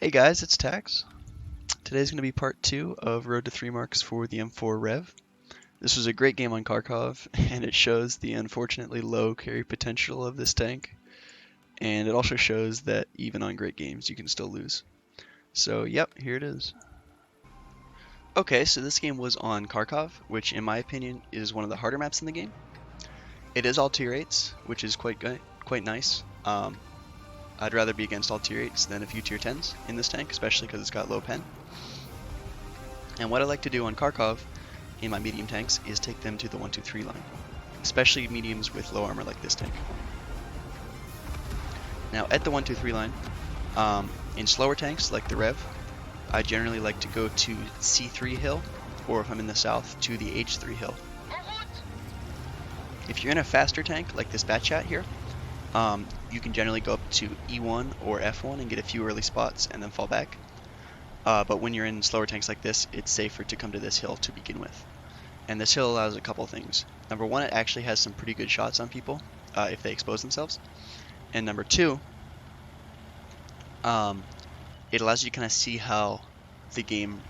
Hey guys, it's Tax. Today's going to be part 2 of Road to 3 marks for the M4 Rev. This was a great game on Kharkov, and it shows the unfortunately low carry potential of this tank, and it also shows that even on great games you can still lose. So yep, here it is. Okay, so this game was on Kharkov, which in my opinion is one of the harder maps in the game. It is all tier 8s, which is quite nice. I'd rather be against all tier 8s than a few tier 10s in this tank, especially because it's got low pen. And what I like to do on Kharkov in my medium tanks is take them to the 1-2-3 line, especially mediums with low armor like this tank. Now at the 1-2-3 line, in slower tanks like the Rev, I generally like to go to C3 hill, or if I'm in the south, to the H3 hill. If you're in a faster tank like this Batchat here, you can generally go up to E1 or F1 and get a few early spots and then fall back. But when you're in slower tanks like this, it's safer to come to this hill to begin with. And this hill allows a couple of things. Number one, it actually has some pretty good shots on people if they expose themselves. And number two, it allows you to kind of see how the game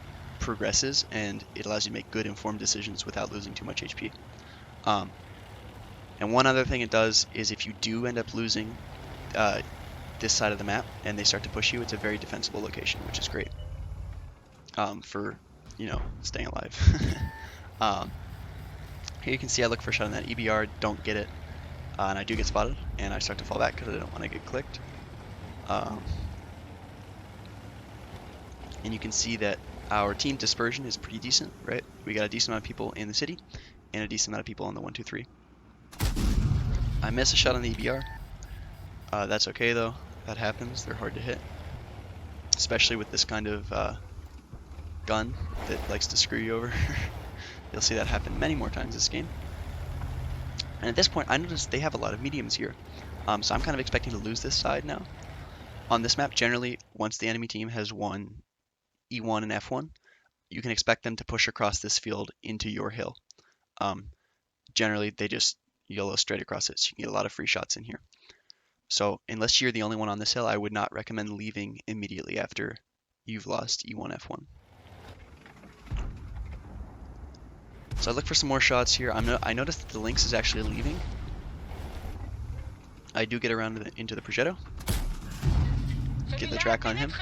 progresses, and it allows you to make good informed decisions without losing too much HP. And one other thing it does is if you do end up losing this side of the map and they start to push you, it's a very defensible location, which is great for, staying alive. Here you can see I look for a shot on that EBR, don't get it, and I do get spotted, and I start to fall back because I don't want to get clicked. And you can see that our team dispersion is pretty decent, right? We got a decent amount of people in the city and a decent amount of people on the 1-2-3. I miss a shot on the EBR. That's okay though, that happens, they're hard to hit. Especially with this kind of gun that likes to screw you over. You'll see that happen many more times this game. And at this point I noticed they have a lot of mediums here. So I'm kind of expecting to lose this side now. On this map, generally, once the enemy team has won E1 and F1, you can expect them to push across this field into your hill. Generally, they just YOLO straight across it, so you can get a lot of free shots in here. So unless you're the only one on this hill, I would not recommend leaving immediately after you've lost E1, F1. So I look for some more shots here. I noticed that the Lynx is actually leaving. I do get around into the Progetto. Get the track on him.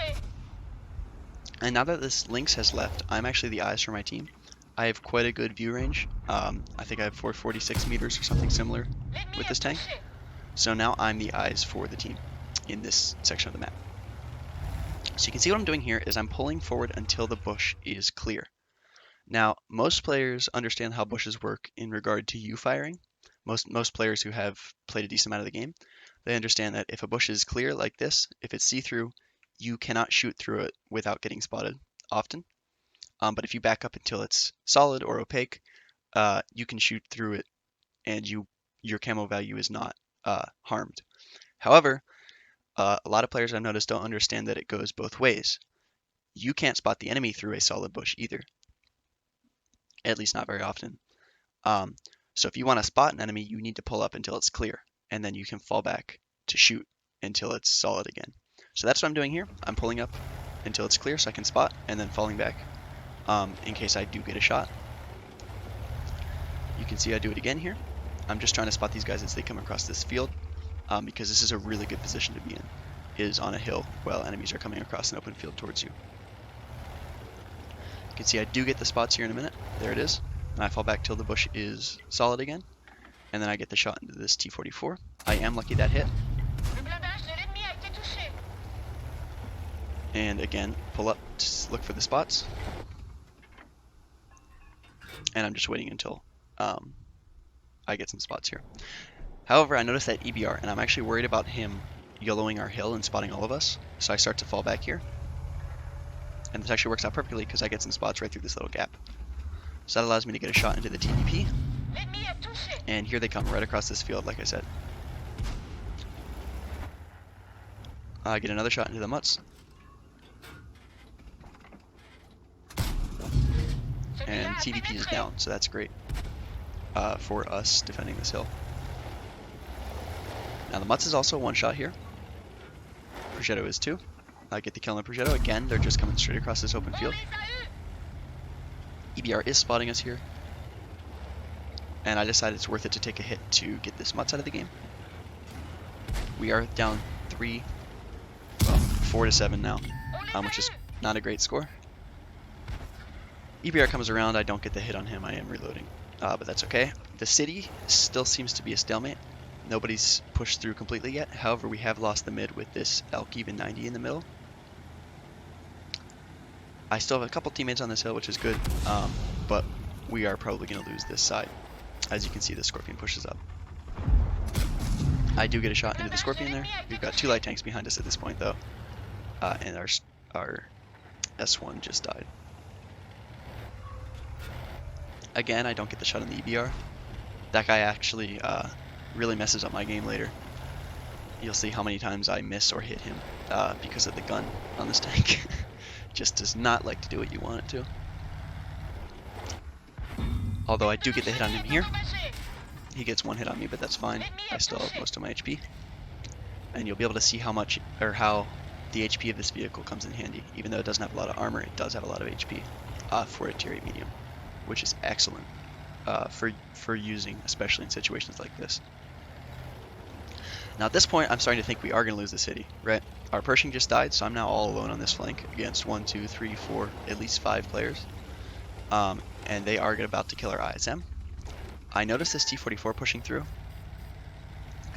And now that this Lynx has left, I'm actually the eyes for my team. I have quite a good view range. I think I have 446 meters or something similar with this tank. So now I'm the eyes for the team in this section of the map. So you can see what I'm doing here is I'm pulling forward until the bush is clear. Now, most players understand how bushes work in regard to you firing. Most players who have played a decent amount of the game, they understand that if a bush is clear like this, if it's see-through, you cannot shoot through it without getting spotted often. But if you back up until it's solid or opaque, you can shoot through it and your camo value is not harmed. However, a lot of players I've noticed don't understand that it goes both ways. You can't spot the enemy through a solid bush either. At least not very often. So if you want to spot an enemy, you need to pull up until it's clear, and then you can fall back to shoot until it's solid again. So that's what I'm doing here. I'm pulling up until it's clear so I can spot, and then falling back in case I do get a shot. You can see I do it again here. I'm just trying to spot these guys as they come across this field because this is a really good position to be in, is on a hill while enemies are coming across an open field towards you. You can see I do get the spots here in a minute. There it is. And I fall back till the bush is solid again. And then I get the shot into this T-44. I am lucky that hit. And again, pull up to look for the spots. And I'm just waiting until I get some spots here. However, I noticed that EBR, and I'm actually worried about him YOLOing our hill and spotting all of us. So I start to fall back here. And this actually works out perfectly because I get some spots right through this little gap. So that allows me to get a shot into the TDP. And here they come right across this field, like I said. I get another shot into the mutts. And TDP is down, so that's great for us defending this hill. Now the mutts is also one shot here. Progetto is too. I get the kill on the Progetto. Again, they're just coming straight across this open field. EBR is spotting us here. And I decided it's worth it to take a hit to get this Mutz out of the game. We are down 4 to 7 now, which is not a great score. EBR comes around, I don't get the hit on him, I am reloading. But that's okay. The city still seems to be a stalemate. Nobody's pushed through completely yet. However, we have lost the mid with this elk even 90 in the middle. I still have a couple teammates on this hill, which is good, but we are probably going to lose this side. As you can see, the Scorpion pushes up. I do get a shot into the Scorpion there. We've got 2 light tanks behind us at this point, though, and our S1 just died. Again, I don't get the shot on the EBR. That guy actually really messes up my game later. You'll see how many times I miss or hit him because of the gun on this tank. Just does not like to do what you want it to. Although I do get the hit on him here. He gets 1 hit on me, but that's fine. I still have most of my HP. And you'll be able to see how much, or how the HP of this vehicle comes in handy. Even though it doesn't have a lot of armor, it does have a lot of HP for a tier 8 medium, which is excellent for using, especially in situations like this. Now at this point, I'm starting to think we are going to lose the city, right? Our Pershing just died, so I'm now all alone on this flank against 1, 2, 3, 4, at least 5 players. And they are about to kill our ISM. I noticed this T-44 pushing through,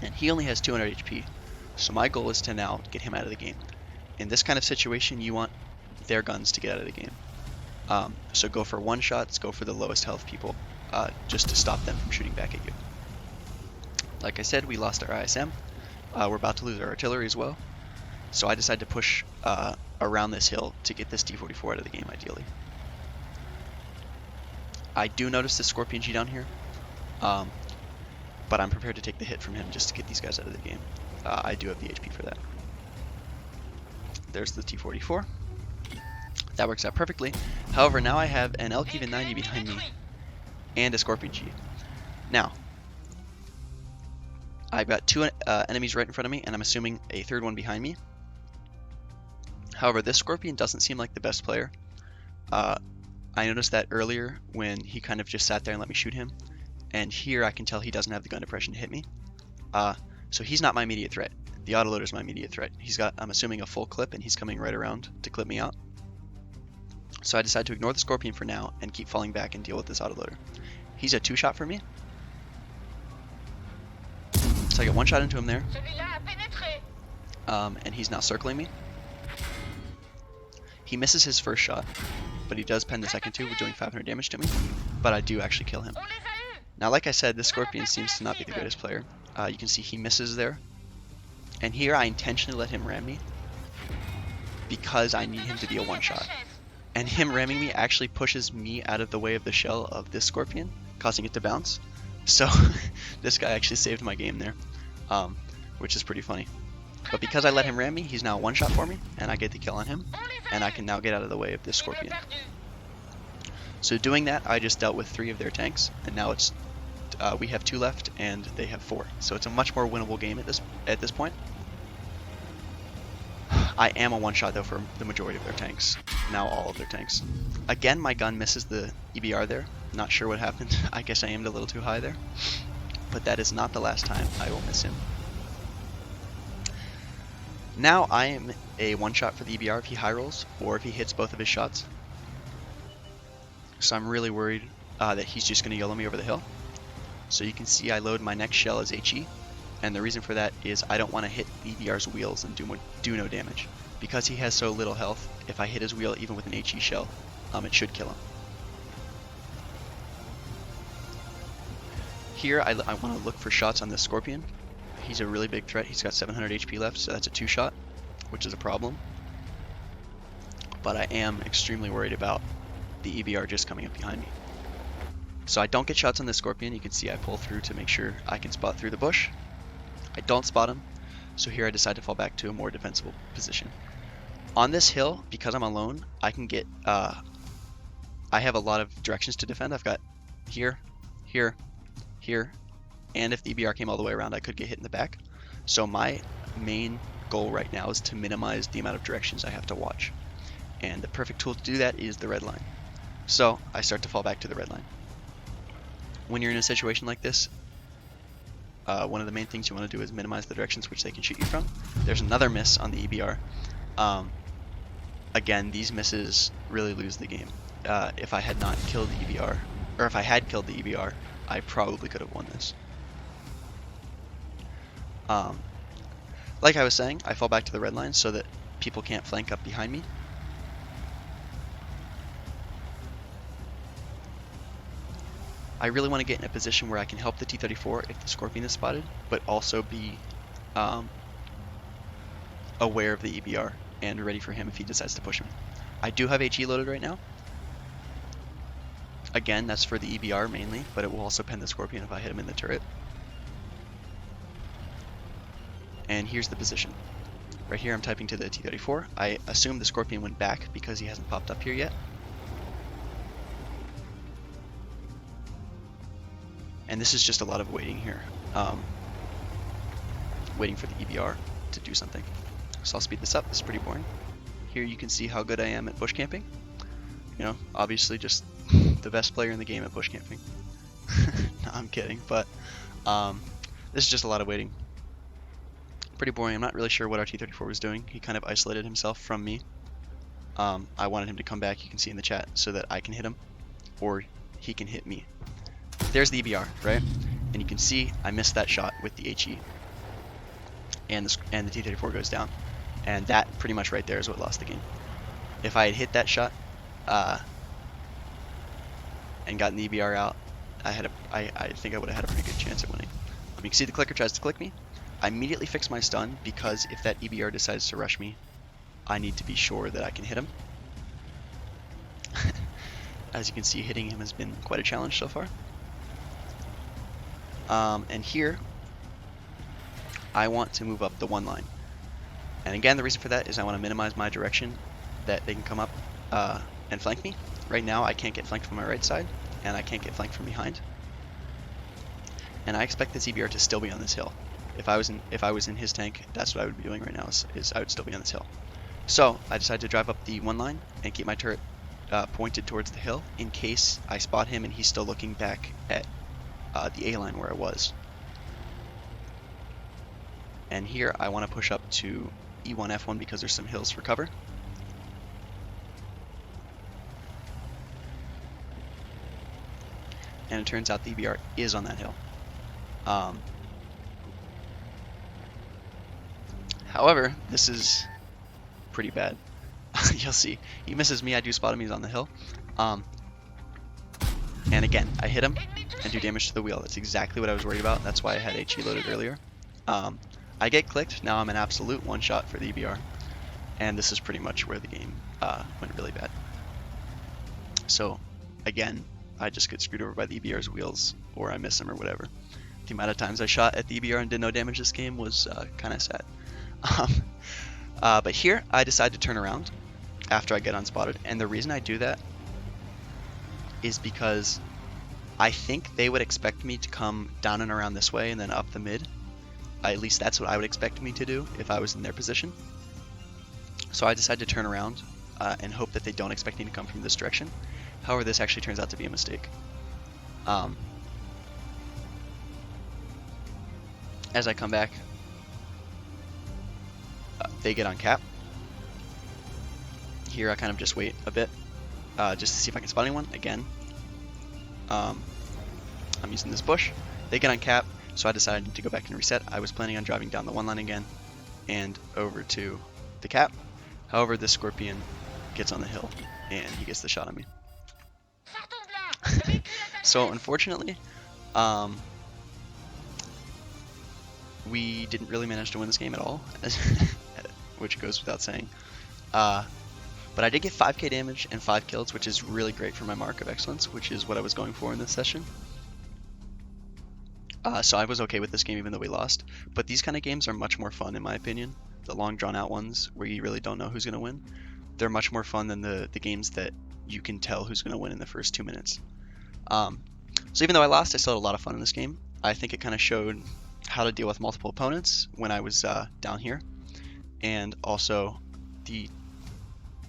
and he only has 200 HP, so my goal is to now get him out of the game. In this kind of situation, you want their guns to get out of the game. So go for one-shots, go for the lowest health people, just to stop them from shooting back at you. Like I said, we lost our ISM. We're about to lose our artillery as well, so I decided to push around this hill to get this T-44 out of the game, ideally. I do notice the Scorpion G down here, but I'm prepared to take the hit from him just to get these guys out of the game. I do have the HP for that. There's the T-44. That works out perfectly. However, now I have an elk even 90 behind me and a Scorpion G. Now, I've got 2 enemies right in front of me, and I'm assuming a 3rd one behind me. However, this Scorpion doesn't seem like the best player. I noticed that earlier when he kind of just sat there and let me shoot him, and here I can tell he doesn't have the gun depression to hit me. So he's not my immediate threat. The autoloader is my immediate threat. He's got, I'm assuming, a full clip, and he's coming right around to clip me out. So I decided to ignore the Scorpion for now and keep falling back and deal with this autoloader. He's a 2-shot for me. So I get 1 shot into him there. And he's now circling me. He misses his first shot, but he does pen the second 2 with doing 500 damage to me. But I do actually kill him. Now, like I said, this Scorpion seems to not be the greatest player. You can see he misses there. And here I intentionally let him ram me because I need him to be a 1-shot. And him ramming me actually pushes me out of the way of the shell of this Scorpion, causing it to bounce. So this guy actually saved my game there, which is pretty funny. But because I let him ram me, he's now a 1-shot for me, and I get the kill on him, and I can now get out of the way of this Scorpion. So doing that, I just dealt with 3 of their tanks, and now it's we have 2 left, and they have 4. So it's a much more winnable game at this point. I am a 1-shot though for the majority of their tanks, now all of their tanks. Again, my gun misses the EBR there. Not sure what happened. I guess I aimed a little too high there. But that is not the last time I will miss him. Now I am a 1-shot for the EBR if he high rolls, or if he hits both of his shots. So I'm really worried that he's just going to YOLO me over the hill. So you can see I load my next shell as HE, and the reason for that is I don't want to hit the EBR's wheels and do no damage. Because he has so little health, if I hit his wheel even with an HE shell, it should kill him. Here I want to look for shots on this Scorpion. He's a really big threat. He's got 700 HP left, so that's a 2-shot, which is a problem. But I am extremely worried about the EBR just coming up behind me. So I don't get shots on this Scorpion. You can see I pull through to make sure I can spot through the bush. I don't spot him, so here I decide to fall back to a more defensible position. On this hill, because I'm alone, I can get, I have a lot of directions to defend. I've got here, here, here, and if the EBR came all the way around, I could get hit in the back. So my main goal right now is to minimize the amount of directions I have to watch. And the perfect tool to do that is the red line. So I start to fall back to the red line. When you're in a situation like this, one of the main things you want to do is minimize the directions which they can shoot you from. There's another miss on the EBR. Again, these misses really lose the game. If I had not killed the EBR, or if I had killed the EBR, I probably could have won this. Like I was saying, I fall back to the red line so that people can't flank up behind me. I really want to get in a position where I can help the T-34 if the Scorpion is spotted, but also be aware of the EBR and ready for him if he decides to push me. I do have HE loaded right now. Again, that's for the EBR mainly, but it will also pen the Scorpion if I hit him in the turret. And here's the position. Right here I'm typing to the T-34. I assume the Scorpion went back because he hasn't popped up here yet. And this is just a lot of waiting here. Waiting for the EBR to do something. So I'll speed this up, this is pretty boring. Here you can see how good I am at bush camping. You know, obviously just the best player in the game at bush camping. No, I'm kidding, but this is just a lot of waiting. Pretty boring. I'm not really sure what our T-34 was doing. He kind of isolated himself from me. I wanted him to come back, you can see in the chat, so that I can hit him, or he can hit me. There's the EBR, right? And you can see I missed that shot with the HE. And the T-34 goes down. And that pretty much right there is what lost the game. If I had hit that shot and gotten the EBR out, I think I would have had a pretty good chance at winning. You can see the clicker tries to click me. I immediately fix my stun because if that EBR decides to rush me, I need to be sure that I can hit him. As you can see, hitting him has been quite a challenge so far. And here, I want to move up the one line. And again, the reason for that is I want to minimize my direction that they can come up and flank me. Right now, I can't get flanked from my right side, and I can't get flanked from behind. And I expect this EBR to still be on this hill. If I was in his tank, that's what I would be doing right now, is I would still be on this hill. So I decided to drive up the one line and keep my turret pointed towards the hill in case I spot him and he's still looking back at the A line where I was. And here I want to push up to E1 F1 because there's some hills for cover. And it turns out the EBR is on that hill. However, this is pretty bad. You'll see. He misses me, I do spot him, he's on the hill. And again, I hit him and do damage to the wheel. That's exactly what I was worried about. That's why I had HE loaded earlier. I get clicked, now I'm an absolute one shot for the EBR. And this is pretty much where the game went really bad. So, again, I just get screwed over by the EBR's wheels, or I miss him or whatever. The amount of times I shot at the EBR and did no damage this game was kind of sad. But here, I decide to turn around after I get unspotted, and the reason I do that is because I think they would expect me to come down and around this way and then up the mid. At least that's what I would expect me to do if I was in their position. So I decide to turn around and hope that they don't expect me to come from this direction. However, this actually turns out to be a mistake. As I come back, they get on cap. Here I kind of just wait a bit just to see if I can spot anyone. Again, I'm using this bush. They get on cap, so I decided to go back and reset. I was planning on driving down the one line again and over to the cap. However, this Scorpion gets on the hill and he gets the shot on me. So unfortunately, we didn't really manage to win this game at all, which goes without saying. But I did get 5k damage and 5 kills, which is really great for my mark of excellence, which is what I was going for in this session. So I was okay with this game even though we lost. But these kind of games are much more fun in my opinion. The long drawn out ones where you really don't know who's going to win. They're much more fun than the games that you can tell who's going to win in the first 2 minutes. So even though I lost, I still had a lot of fun in this game. I think it kind of showed how to deal with multiple opponents when I was down here. and also the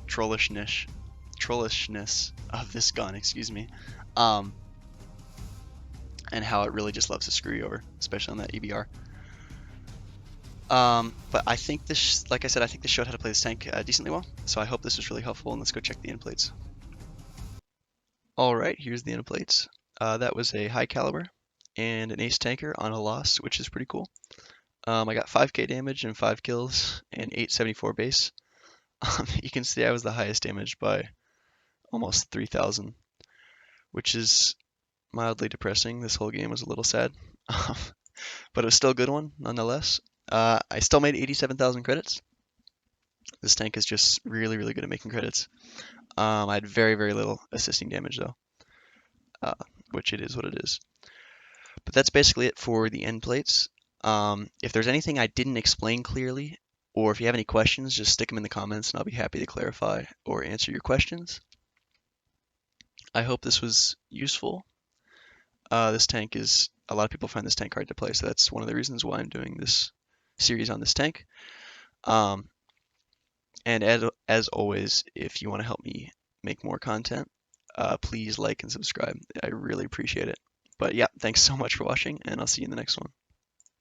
trollishness of this gun, excuse me, and how it really just loves to screw you over, especially on that EBR. But I think this, like I said, I think this showed how to play this tank decently well, so I hope this was really helpful, and let's go check the end plates. Alright, here's the end plates. That was a high caliber and an ace tanker on a loss, which is pretty cool. I got 5k damage and 5 kills and 874 base. You can see I was the highest damage by almost 3,000, which is mildly depressing. This whole game was a little sad, but it was still a good one nonetheless. I still made 87,000 credits. This tank is just really, really good at making credits. I had very, very little assisting damage though, which it is what it is. But that's basically it for the end plates. If there's anything I didn't explain clearly, or if you have any questions, just stick them in the comments and I'll be happy to clarify or answer your questions. I hope this was useful. This tank is, a lot of people find this tank hard to play, so that's one of the reasons why I'm doing this series on this tank. And as always, if you want to help me make more content, please like and subscribe. I really appreciate it. But yeah, thanks so much for watching, and I'll see you in the next one.